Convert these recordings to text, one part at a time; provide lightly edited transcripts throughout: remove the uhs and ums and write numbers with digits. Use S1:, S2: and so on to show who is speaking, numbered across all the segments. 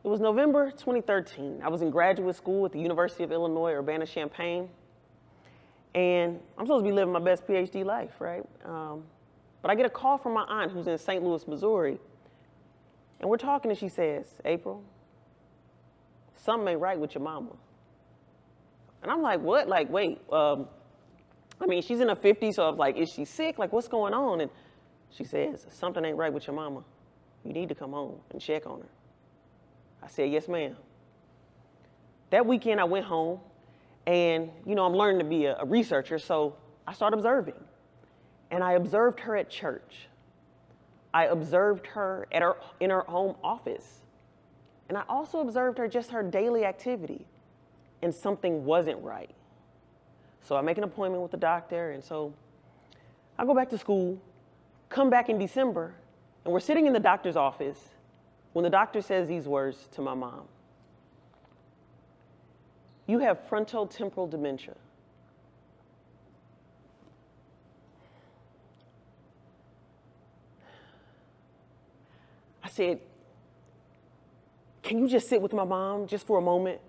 S1: It was November 2013. I was in graduate school at the University of Illinois, Urbana-Champaign. And I'm supposed to be living my best PhD life, right? But I get a call from my aunt who's in St. Louis, Missouri. And we're talking and she says, April, something ain't right with your mama. And I'm like, what? Like, wait, I mean, she's in her 50s, so I was like, is she sick? Like, what's going on? And she says, something ain't right with your mama. You need to come home and check on her. I said, yes, ma'am. That weekend I went home and, you know, I'm learning to be a researcher, so I started observing. And I observed her at church. I observed her in her home office. And I also observed her, just her daily activity. And something wasn't right. So I make an appointment with the doctor, and so I go back to school, come back in December, and we're sitting in the doctor's office when the doctor says these words to my mom. You have frontotemporal dementia. I said, can you just sit with my mom just for a moment?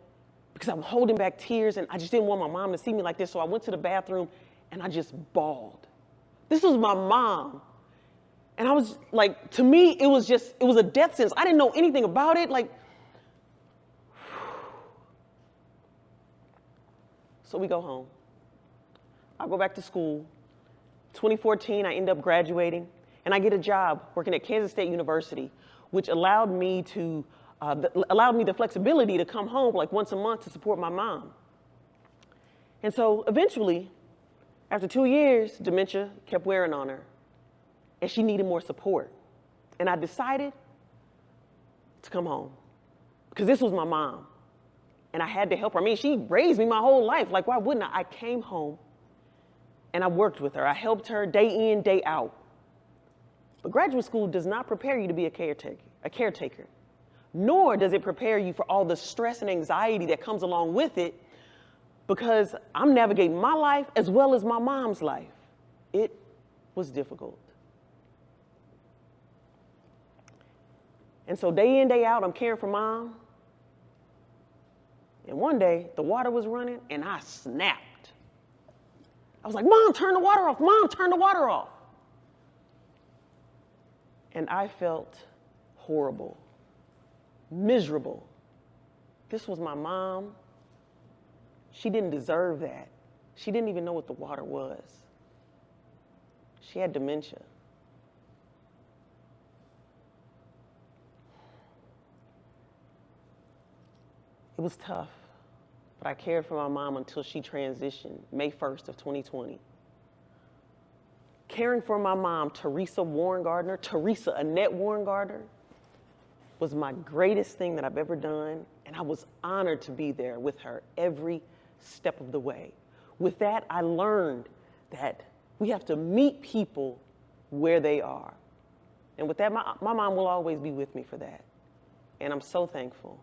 S1: Because I'm holding back tears and I just didn't want my mom to see me like this. So I went to the bathroom and I just bawled. This was my mom. And I was like, to me, it was a death sentence. I didn't know anything about it. Like, so we go home. I go back to school. 2014, I end up graduating and I get a job working at Kansas State University, which allowed me the flexibility to come home like once a month to support my mom. And so eventually, after 2 years, dementia kept wearing on her and she needed more support. And I decided to come home because this was my mom and I had to help her. I mean, she raised me my whole life. Like, why wouldn't I? I came home and I worked with her. I helped her day in, day out. But graduate school does not prepare you to be a caretaker. Nor does it prepare you for all the stress and anxiety that comes along with it, because I'm navigating my life as well as my mom's life. It was difficult. And so day in, day out, I'm caring for mom. And one day, the water was running and I snapped. I was like, Mom, turn the water off. Mom, turn the water off. And I felt horrible. Miserable. This was my mom. She didn't deserve that. She didn't even know what the water was. She had dementia. It was tough, but I cared for my mom until she transitioned May 1st of 2020. Caring for my mom, Teresa Annette Warren Gardner, was my greatest thing that I've ever done, and I was honored to be there with her every step of the way. With that, I learned that we have to meet people where they are. And with that, my mom will always be with me for that. And I'm so thankful.